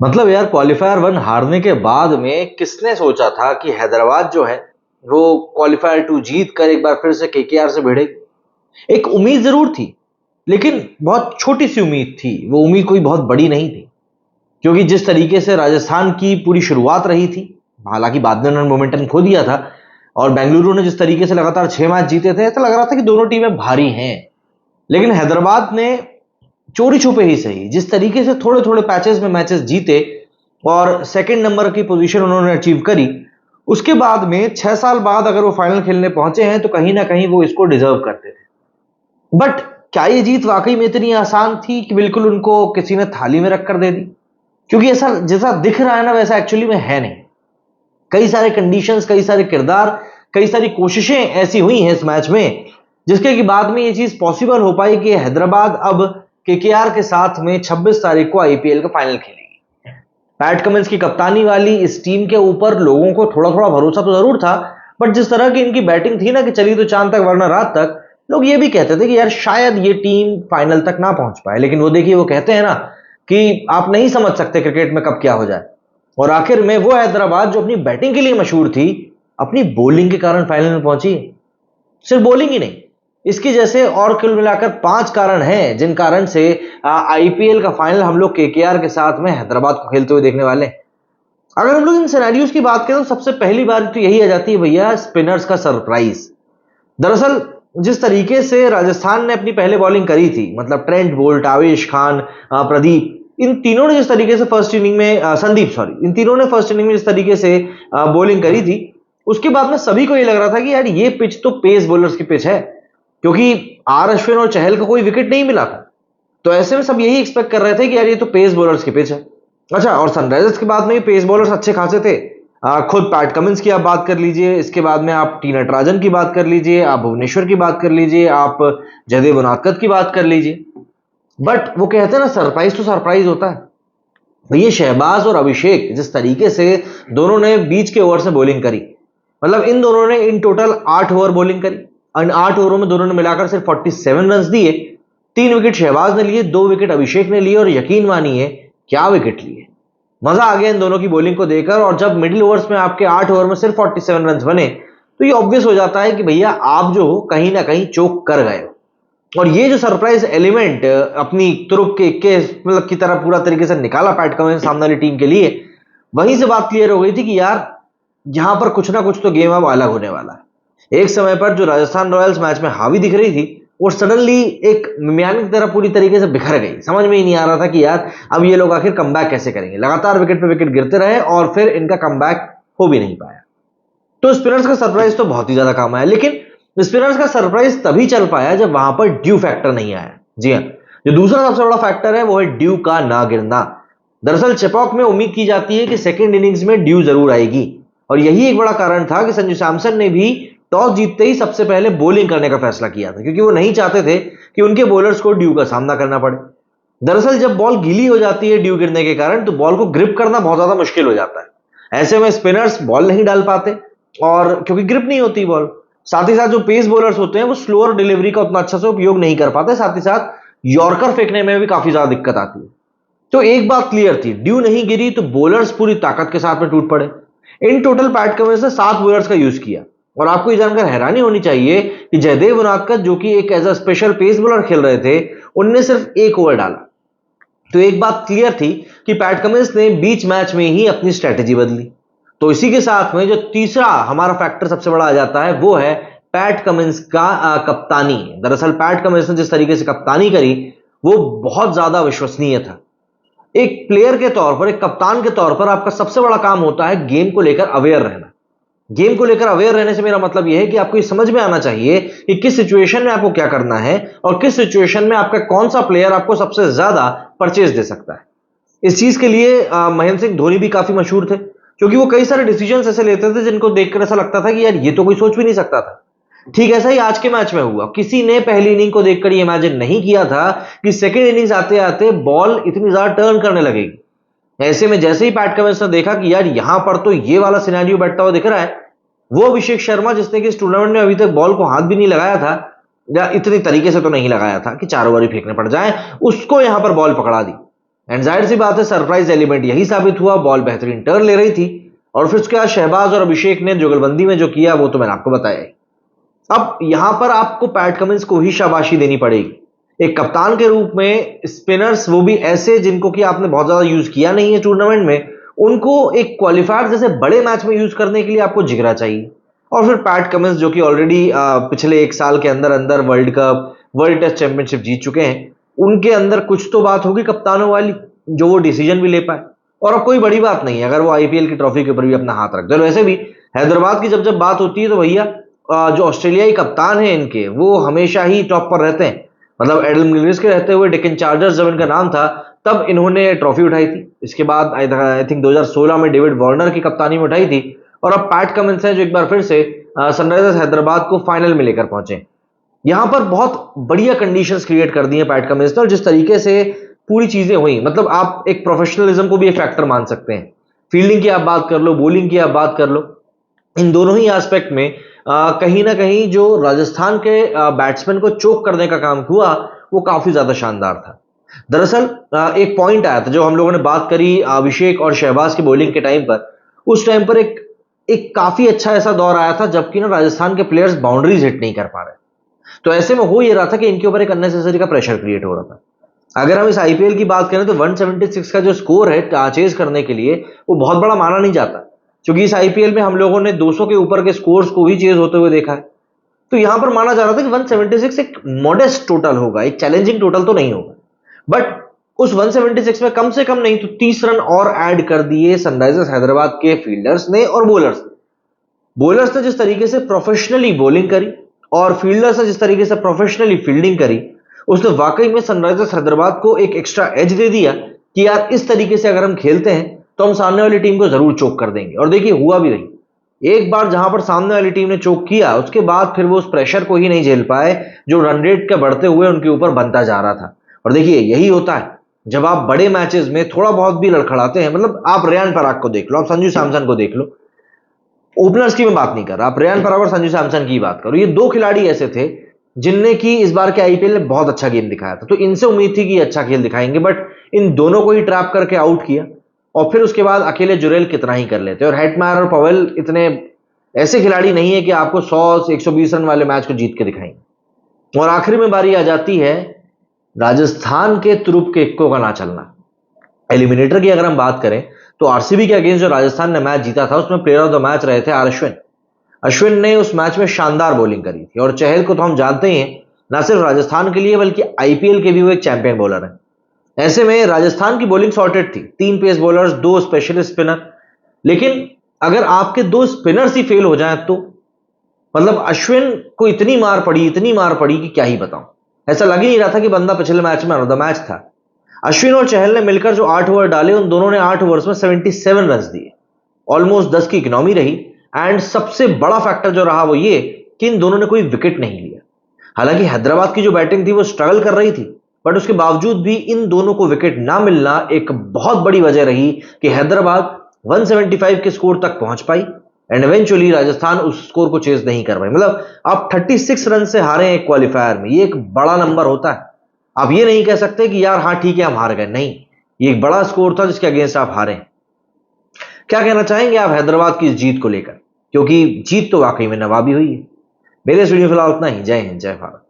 मतलब यार qualifier one हारने के बाद में किसने सोचा था कि हैदराबाद जो है वो क्वालिफायर टू जीत कर एक बार फिर से केकेआर से भिड़ेगी। एक उम्मीद जरूर थी, लेकिन बहुत छोटी सी उम्मीद थी। वो उम्मीद कोई बहुत बड़ी नहीं थी, क्योंकि जिस तरीके से राजस्थान की पूरी शुरुआत रही थी, हालांकि बाद में उन्होंने मोमेंटम खो दिया था, और बेंगलुरु ने जिस तरीके से लगातार 6 मैच जीते थे, ऐसा लग रहा था कि दोनों टीमें भारी हैं। लेकिन हैदराबाद ने चोरी छुपे ही सही जिस तरीके से थोड़े थोड़े पैचेस में मैचेस जीते और सेकंड नंबर की पोजीशन उन्होंने अचीव करी, उसके बाद में 6 साल बाद अगर वो फाइनल खेलने पहुंचे हैं तो कहीं ना कहीं वो इसको डिजर्व करते थे। बट क्या ये जीत वाकई में इतनी आसान थी कि बिल्कुल उनको किसी ने थाली में रख कर दे दी? क्योंकि ऐसा जैसा दिख रहा है ना, वैसा एक्चुअली में है नहीं। कई सारे कंडीशंस, कई सारे किरदार, कई सारी कोशिशें ऐसी हुई हैं इस मैच में, जिसके कि बाद में ये चीज पॉसिबल हो पाई कि हैदराबाद अब केकेआर के साथ में 26 तारीख को आईपीएल का फाइनल खेलेगी। पैट कमिंस की कप्तानी वाली इस टीम के ऊपर लोगों को थोड़ा थोड़ा भरोसा तो जरूर था, बट जिस तरह की इनकी बैटिंग थी ना कि चली तो चांद तक वरना रात तक, लोग ये भी कहते थे कि यार शायद ये टीम फाइनल तक ना पहुंच पाए। लेकिन वो देखिए, वो कहते हैं ना कि आप नहीं समझ सकते क्रिकेट में कब क्या हो जाए। और आखिर में वो हैदराबाद जो अपनी बैटिंग के लिए मशहूर थी, अपनी बॉलिंग के कारण फाइनल में पहुंची। सिर्फ बॉलिंग ही नहीं, इसकी जैसे और कुल मिलाकर 5 कारण हैं जिन कारण से आईपीएल का फाइनल हम लोग केकेआर के साथ में हैदराबाद को खेलते हुए देखने वाले हैं। अगर हम लोग इन सिनेरियोज की बात करें तो सबसे पहली बात तो यही आ जाती है भैया, स्पिनर्स का सरप्राइज। दरअसल जिस तरीके से राजस्थान ने अपनी पहले बॉलिंग करी थी, मतलब ट्रेंट बोल्ट, आवेश खान, प्रदीप, इन तीनों ने जिस तरीके से फर्स्ट इनिंग में संदीप सॉरी इन तीनों ने फर्स्ट इनिंग में जिस तरीके से बॉलिंग करी थी, उसके बाद में सभी को ये लग रहा था कि यार ये पिच तो पेस बॉलर्स की पिच है, क्योंकि आर अश्विन और चहल का कोई विकेट नहीं मिला था। तो ऐसे में सब यही एक्सपेक्ट कर रहे थे कि यार ये तो पेस बॉलर्स की पिच है। अच्छा, और सनराइजर्स के बाद में पेस बॉलर्स अच्छे खासे थे। खुद पैट कमिंस की आप बात कर लीजिए, इसके बाद में आप टी नटराजन की बात कर लीजिए, आप भुवनेश्वर की बात कर लीजिए, आप जयदेव उनादकत की बात कर लीजिए। बट वो कहते हैं ना, सरप्राइज तो सरप्राइज होता है। भैया शहबाज और अभिषेक जिस तरीके से दोनों ने बीच के ओवर से बॉलिंग करी, मतलब इन दोनों ने इन टोटल 8 ओवर बॉलिंग करी। इन 8 ओवरों में दोनों ने मिलाकर सिर्फ 47 रन दिए। 3 विकेट शहबाज ने लिए, 2 विकेट अभिषेक ने लिए, और यकीन मानिए क्या विकेट लिए। मजा आ गया इन दोनों की बॉलिंग को देखकर। और जब मिडिल ओवर्स में आपके 8 ओवर में सिर्फ 47 रन बने, तो ये ऑब्वियस हो जाता है कि भैया आप जो हो कहीं ना कहीं चोक कर गए हो। और ये जो सरप्राइज एलिमेंट अपनी तुरुप के मतलब की तरह पूरा तरीके से निकाला पैट कमिंस सामने वाली टीम के लिए, वहीं से बात क्लियर हो गई थी कि यार यहां पर कुछ ना कुछ तो गेम अब अलग होने वाला है। एक समय पर जो राजस्थान रॉयल्स मैच में हावी दिख रही थी, वो सडनली एक मियानी की तरह पूरी तरीके से बिखर गई। समझ में ही नहीं आ रहा था कि यार अब ये लोग आखिर कमबैक कैसे करेंगे। लगातार विकेट पे विकेट गिरते रहे और फिर इनका कमबैक हो भी नहीं पाया। तो स्पिनर्स का सरप्राइज तो बहुत ही ज्यादा काम आया, लेकिन स्पिनर्स का सरप्राइज तभी चल पाया जब वहां पर ड्यू फैक्टर नहीं आया। जी हाँ, जो दूसरा सबसे बड़ा फैक्टर है वो है ड्यू का ना गिरना। दरअसल चेपॉक में उम्मीद की जाती है कि सेकेंड इनिंग्स में ड्यू जरूर आएगी, और यही एक बड़ा कारण था कि संजू सैमसन ने भी टॉस जीतते ही सबसे पहले बॉलिंग करने का फैसला किया था, क्योंकि वो नहीं चाहते थे कि उनके बॉलर्स को ड्यू का सामना करना पड़े। दरअसल जब बॉल गीली हो जाती है ड्यू गिरने के कारण, तो बॉल को ग्रिप करना बहुत ज्यादा मुश्किल हो जाता है। ऐसे में स्पिनर्स बॉल नहीं डाल पाते, और क्योंकि ग्रिप नहीं होती बॉल, साथ ही साथ जो पेस बॉलर्स होते हैं वो स्लोअर डिलीवरी का उतना अच्छा से उपयोग नहीं कर पाते, साथ ही साथ यॉर्कर फेंकने में भी काफी ज्यादा दिक्कत आती है। तो एक बात क्लियर थी, ड्यू नहीं गिरी तो बॉलर्स पूरी ताकत के साथ में टूट पड़े। इन टोटल पैट कमिंस ने 7 बॉलर्स का यूज किया, और आपको ये जानकर हैरानी होनी चाहिए कि जयदेव उनादकत जो कि एक as a special pace bowler खेल रहे थे, उनने सिर्फ 1 ओवर डाला। तो एक बात क्लियर थी कि पैट कमिंस ने बीच मैच में ही अपनी स्ट्रेटेजी बदली। तो इसी के साथ में जो तीसरा हमारा फैक्टर सबसे बड़ा आ जाता है वो है पैट कमिंस का कप्तानी। दरअसल पैट कमिंस ने जिस तरीके से कप्तानी करी वो बहुत ज्यादा विश्वसनीय था। एक प्लेयर के तौर पर, एक कप्तान के तौर पर आपका सबसे बड़ा काम होता है गेम को लेकर अवेयर रहना। गेम को लेकर अवेयर रहने से मेरा मतलब यह है कि आपको ये समझ में आना चाहिए कि किस सिचुएशन में आपको क्या करना है, और किस सिचुएशन में आपका कौन सा प्लेयर आपको सबसे ज्यादा परचेज दे सकता है। इस चीज के लिए महेंद्र सिंह धोनी भी काफी मशहूर थे, क्योंकि वो कई सारे डिसीजंस ऐसे लेते थे जिनको देखकर ऐसा लगता था कि यार ये तो कोई सोच भी नहीं सकता था। ठीक ऐसा ही आज के मैच में हुआ। किसी ने पहली इनिंग को देखकर ये इमेजिन नहीं किया था कि सेकेंड इनिंग्स आते आते बॉल इतनी ज्यादा टर्न करने लगेगी। ऐसे में जैसे ही पैट कमिंस ने देखा कि यार यहां पर तो ये वाला सिनेरियो बैठता हुआ दिख रहा है, वो अभिषेक शर्मा जिसने कि इस टूर्नामेंट में अभी तक बॉल को हाथ भी नहीं लगाया था, या इतनी तरीके से तो नहीं लगाया था कि 4 ओवर ही फेंकने पड़ जाए, उसको यहां पर बॉल पकड़ा दी। एंड जाहिर सी बात है सरप्राइज एलिमेंट यही साबित हुआ, बॉल बेहतरीन टर्न ले रही थी और फिर उसके बाद शहबाज और अभिषेक ने जुगलबंदी में जो किया वो तो मैंने आपको बताया ही। अब यहां पर आपको पैट कमिंस को ही शाबाशी देनी पड़ेगी, एक कप्तान के रूप में स्पिनर्स, वो भी ऐसे जिनको कि आपने बहुत ज्यादा यूज किया नहीं है टूर्नामेंट में, उनको एक क्वालिफायर जैसे बड़े मैच में यूज करने के लिए आपको जिगरा चाहिए। और फिर पैट कमिंस जो कि ऑलरेडी पिछले एक साल के अंदर अंदर world cup, world test championship जीत चुके हैं, उनके अंदर कुछ तो बात होगी कप्तानों वाली जो वो डिसीजन भी ले पाए। और अब कोई बड़ी बात नहीं है अगर वो आईपीएल की ट्रॉफी के ऊपर भी अपना हाथ रख दे। वैसे भी हैदराबाद की जब जब बात होती है तो भैया जो ऑस्ट्रेलियाई कप्तान है इनके, वो हमेशा ही टॉप पर रहते हैं। मतलब एडम गिलक्रिस्ट के रहते हुए डेक्कन चार्जर्स जब इनका नाम था तब इन्होंने ट्रॉफी उठाई थी। इसके बाद आई थिंक 2016 में डेविड वार्नर की कप्तानी में उठाई थी। और अब पैट कमिंस है जो एक बार फिर से सनराइजर्स हैदराबाद को फाइनल में लेकर पहुंचे। यहां पर बहुत बढ़िया कंडीशंस क्रिएट कर दी हैं पैट कमिंस ने, और जिस तरीके से पूरी चीजें हुई, मतलब आप एक प्रोफेशनलिज्म को भी एक फैक्टर मान सकते हैं। फील्डिंग की आप बात कर लो, बॉलिंग की आप बात कर लो, इन दोनों ही एस्पेक्ट में कहीं ना कहीं जो राजस्थान के बैट्समैन को चोक करने का काम हुआ वो काफी ज्यादा शानदार था। दरअसल एक पॉइंट आया था जो हम लोगों ने बात करी अभिषेक और शहबाज की बॉलिंग के टाइम पर। उस टाइम पर एक एक काफी अच्छा ऐसा दौर आया था जबकि ना राजस्थान के प्लेयर्स बाउंड्रीज हिट नहीं कर पा रहे। तो ऐसे में हो ये रहा था कि इनके ऊपर एक अननेसेसरी का प्रेशर क्रिएट हो रहा था। अगर हम इस आईपीएल की बात करें तो 176 का जो स्कोर है चेज करने के लिए वो बहुत बड़ा माना नहीं जाता, क्योंकि इस आईपीएल में हम लोगों ने 200 के ऊपर के स्कोर्स को ही चेज होते हुए देखा है। तो यहां पर माना जा रहा था कि 176 एक मॉडेस्ट टोटल होगा, एक चैलेंजिंग टोटल तो नहीं होगा। बट उस 176 में कम से कम नहीं तो 30 रन और ऐड कर दिए सनराइजर्स हैदराबाद के फील्डर्स ने और बॉलर्स ने। बॉलर्स ने जिस तरीके से प्रोफेशनली बॉलिंग करी और फील्डर्स ने जिस तरीके से प्रोफेशनली फील्डिंग करी, उसने वाकई में सनराइजर्स हैदराबाद को एक एक्स्ट्रा एज दे दिया कि यार इस तरीके से अगर हम खेलते हैं तो हम सामने वाली टीम को जरूर चोक कर देंगे। और देखिए हुआ भी रही। एक बार जहां पर सामने वाली टीम ने चोक किया उसके बाद फिर वो उस प्रेशर को ही नहीं झेल पाए जो रन रेट के बढ़ते हुए उनके ऊपर बनता जा रहा था। और देखिए यही होता है जब आप बड़े मैचेस में थोड़ा बहुत भी लड़खड़ाते हैं। मतलब आप रेयान पराग को देख लो, आप संजू सैमसन को देख लो, ओपनर्स की मैं बात नहीं कर रहा, आप रेयान पराग और संजू सैमसन की बात करो। ये दो खिलाड़ी ऐसे थे जिनने की इस बार के आईपीएल में बहुत अच्छा गेम दिखाया था, तो इनसे उम्मीद थी कि अच्छा खेल दिखाएंगे, बट इन दोनों को ही ट्रैप करके आउट किया। और फिर उसके बाद अकेले जुरेल कितना ही कर लेते। और हेटमायर और पवेल इतने ऐसे खिलाड़ी नहीं है कि आपको 100 से 120 रन वाले मैच को जीत के दिखाएंगे। और आखिरी में बारी आ जाती है राजस्थान के तुरुप के इक्को का ना चलना। एलिमिनेटर की अगर हम बात करें तो आरसीबी के अगेंस्ट जो राजस्थान ने मैच जीता था उसमें प्लेयर ऑफ द मैच रहे थे अश्विन। अश्विन ने उस मैच में शानदार बॉलिंग करी थी। और चहल को तो हम जानते ही हैं, ना सिर्फ राजस्थान के लिए बल्कि आईपीएल के भी वो एक चैंपियन बॉलर है। ऐसे में राजस्थान की बॉलिंग सॉर्टेड थी, 3 पेस बॉलर्स, 2 स्पेशलिस्ट स्पिनर। लेकिन अगर आपके 2 स्पिनर्स ही फेल हो जाएं तो मतलब अश्विन को इतनी मार पड़ी कि क्या ही बताऊं। ऐसा लग ही नहीं रहा था कि बंदा पिछले मैच में मैन ऑफ द मैच था। अश्विन और चहल ने मिलकर जो 8 ओवर डाले उन दोनों ने 8 ओवर्स में 77 रन दिए, ऑलमोस्ट 10 की इकोनॉमी रही। एंड सबसे बड़ा फैक्टर जो रहा वो ये कि इन दोनों ने कोई विकेट नहीं लिया। हालांकि हैदराबाद की जो बैटिंग थी वो स्ट्रगल कर रही थी, बट उसके बावजूद भी इन दोनों को विकेट ना मिलना एक बहुत बड़ी वजह रही कि हैदराबाद 175 के स्कोर तक पहुंच पाई एंड इवेंचुअली राजस्थान उस स्कोर को चेज नहीं कर पाई। मतलब आप 36 रन से हारे एक क्वालिफायर में, ये एक बड़ा नंबर होता है। आप ये नहीं कह सकते कि यार हाँ ठीक है हम हार गए, नहीं, ये एक बड़ा स्कोर था जिसके अगेंस्ट आप हारे। क्या कहना चाहेंगे आप हैदराबाद की इस जीत को लेकर, क्योंकि जीत तो वाकई में नवाबी हुई है। मेरे इस वीडियो फिलहाल उतना ही। जय हिंद, जय भारत।